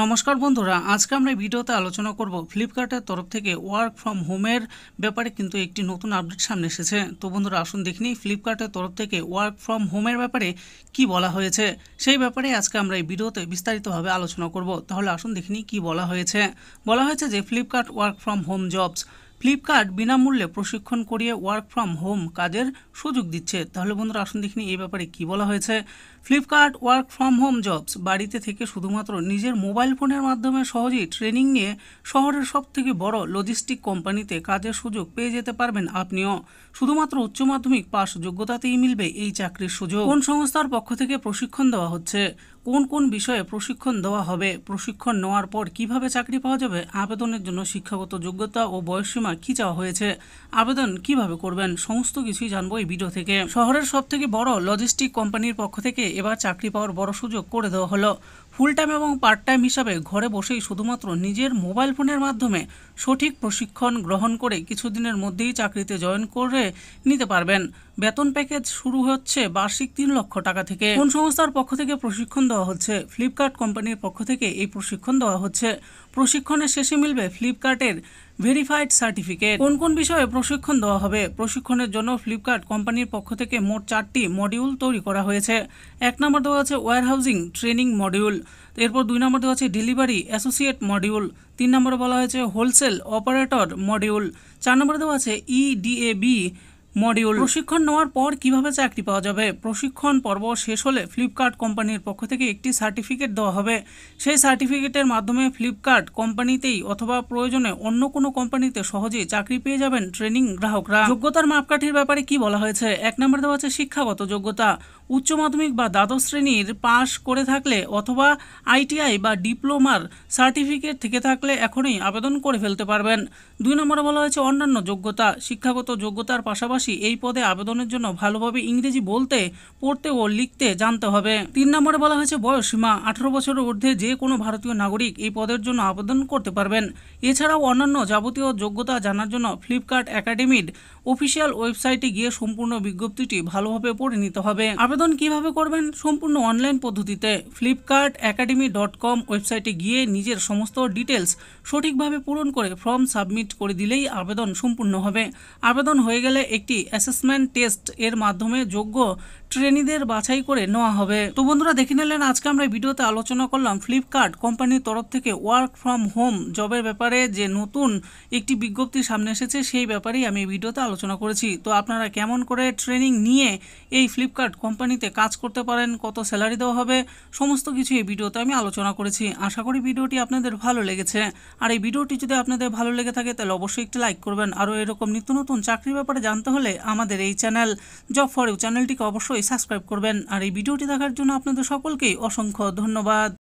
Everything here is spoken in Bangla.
নমস্কার বন্ধুরা, আজকে আমরা ভিডিওতে আলোচনা করব ফ্লিপকার্টের তরফ থেকে ওয়ার্ক ফ্রম হোমের ব্যাপারে কিন্তু একটি নতুন আপডেট সামনে এসেছে। তো বন্ধুরা আসুন দেখিনি ফ্লিপকার্টের তরফ থেকে ওয়ার্ক ফ্রম হোমের ব্যাপারে কি বলা হয়েছে, সেই ব্যাপারে আজকে আমরা এই ভিডিওতে বিস্তারিতভাবে আলোচনা করব। তাহলে আসুন দেখিনি কি বলা হয়েছে। বলা হয়েছে যে Flipkart work from home jobs, Flipkart বিনামূল্যে প্রশিক্ষণ করিয়ে ওয়ার্ক ফ্রম হোম কাজের সুযোগ দিচ্ছে। তাহলে বন্ধুরা আসুন দেখিনি এই ব্যাপারে কি বলা হয়েছে। Flipkart work from home jobs, বাড়িতে থেকে শুধুমাত্র নিজের মোবাইল ফোনের মাধ্যমে সহজেই ট্রেনিং নিয়ে শহরের সবথেকে বড় লজিস্টিক কোম্পানিতে কাজের সুযোগ পেয়ে যেতে পারবেন আপনিও। শুধুমাত্র উচ্চ মাধ্যমিক পাস যোগ্যতাতেই মিলবে এই চাকরির সুযোগ। কোন সংস্থার পক্ষ থেকে প্রশিক্ষণ দেওয়া হচ্ছে, কোন কোন বিষয়ে প্রশিক্ষণ দেওয়া হবে, প্রশিক্ষণ নেওয়ার পর কিভাবে চাকরি পাওয়া যাবে, আবেদনের জন্য শিক্ষাগত যোগ্যতা ও বয়সসীমা কি চাওয়া হয়েছে, আবেদন কিভাবে করবেন, সমস্ত কিছুই জানবো এই ভিডিও থেকে। শহরের সবথেকে বড় লজিস্টিক কোম্পানির পক্ষ থেকে এবার চাকরি পাওয়ার বড় সুযোগ করে দেওয়া হলো। ফুল টাইম এবং পার্ট টাইম হিসাবে ঘরে বসেই শুধুমাত্র নিজের মোবাইল ফোনের মাধ্যমে সঠিক প্রশিক্ষণ গ্রহণ করে কিছুদিনের মধ্যেই চাকরিতে জয়েন করে নিতে পারবেন। বেতন প্যাকেজ শুরু হচ্ছে বার্ষিক 3 লক্ষ টাকা থেকে। কোন সংস্থার পক্ষ থেকে প্রশিক্ষণ দেওয়া হচ্ছে? ফ্লিপকার্ট কোম্পানির পক্ষ থেকে এই প্রশিক্ষণ দেওয়া হচ্ছে। প্রশিক্ষণের শেষে মিলবে ফ্লিপকার্টের ভেরিফাইড সার্টিফিকেট। কোন কোন বিষয়ে প্রশিক্ষণ দেওয়া হবে? প্রশিক্ষণের জন্য ফ্লিপকার্ট কোম্পানির পক্ষ থেকে মোট 4টি মডিউল তৈরি করা হয়েছে। 1 নম্বর দেওয়া আছে ওয়্যারহাউজিং ট্রেনিং মডিউল, এরপর 2 নম্বর দেওয়া আছে ডেলিভারি অ্যাসোসিয়েট মডিউল, 3 নম্বরে বলা হয়েছে হোলসেল অপারেটর মডিউল, 4 নম্বরে দেওয়া আছে ইডিএবি মডিউল। প্রশিক্ষণ নেওয়ার পর কিভাবে চাকরি পাওয়া যাবে? প্রশিক্ষণ পর্ব শেষ হলে ফ্লিপকার্ট কোম্পানির পক্ষ থেকে একটি সার্টিফিকেট দেওয়া হবে। সেই সার্টিফিকেটের মাধ্যমে ফ্লিপকার্ট কোম্পানিতেই অথবা প্রয়োজনে অন্য কোনো কোম্পানিতে সহজেই চাকরি পেয়ে যাবেন ট্রেনিং গ্রাহকরা। যোগ্যতার মাপকাঠির ব্যাপারে কি বলা হয়েছে? 1 নম্বর দেওয়া আছে শিক্ষাগত যোগ্যতা, উচ্চ মাধ্যমিক বা দ্বাদশ শ্রেণীর পাশ করে থাকলে অথবা আইটিআই বা ডিপ্লোমার সার্টিফিকেট থেকে থাকলে এখনই আবেদন করে ফেলতে পারবেন। 2 নম্বরে বলা হয়েছে অন্যান্য যোগ্যতা, শিক্ষাগত যোগ্যতার পাশাপাশি এই পদে আবেদনের জন্য ভালোভাবে ইংরেজি বলতে, পড়তে ও লিখতে জানতে হবে। 3 নম্বরে বলা হয়েছে বয়সসীমা, 18 বছরের ঊর্ধ্বে যে কোনো ভারতীয় নাগরিক এই পদের জন্য আবেদন করতে পারবেন। এছাড়াও অন্যান্য যাবতীয় যোগ্যতা জানার জন্য ফ্লিপকার্ট একাডেমির অফিসিয়াল ওয়েবসাইটে গিয়ে সম্পূর্ণ বিজ্ঞপ্তিটি ভালোভাবে পড়ে নিতে হবে। আবেদন কিভাবে করবেন? সম্পূর্ণ অনলাইন পদ্ধতিতে flipkartacademy.com ওয়েবসাইটে গিয়ে নিজের সমস্ত ডিটেলস সঠিকভাবে পূরণ করে ফর্ম সাবমিট করে দিলেই আবেদন সম্পূর্ণ হবে। আবেদন হয়ে গেলে একটি অ্যাসেসমেন্ট টেস্ট এর মাধ্যমে যোগ্য ট্রেনিদের বাছাই করে নেওয়া হবে। তো বন্ধুরা দেখে নিলেন আজকে আমরা ভিডিওতে আলোচনা করলাম ফ্লিপকার্ট কোম্পানির তরফ থেকে ওয়ার্ক ফ্রম হোম জবের ব্যাপারে যে নতুন একটি বিজ্ঞপ্তি সামনে এসেছে সেই ব্যাপারেই আমি ভিডিওতে আলোচনা করেছি। তো আপনারা কেমন করে ট্রেনিং নিয়ে এই ফ্লিপকার্ট কোম্পানিতে কাজ করতে পারেন, কত স্যালারি দেওয়া হবে, সমস্ত কিছু এই ভিডিওতে আমি আলোচনা করেছি। আশা করি ভিডিওটি আপনাদের ভালো লেগেছে। আর এই ভিডিওটি যদি আপনাদের ভালো লেগে থাকে তাহলে অবশ্যই একটি লাইক করবেন। আরও এরকম নিত্য নতুন চাকরির ব্যাপারে জানতে হলে আমাদের এই চ্যানেল জব ফর ইউ চ্যানেলটিকে অবশ্যই সাবস্ক্রাইব করবেন। আর এই ভিডিওটি দেখার জন্য আপনাদের সকলকেই অসংখ্য ধন্যবাদ।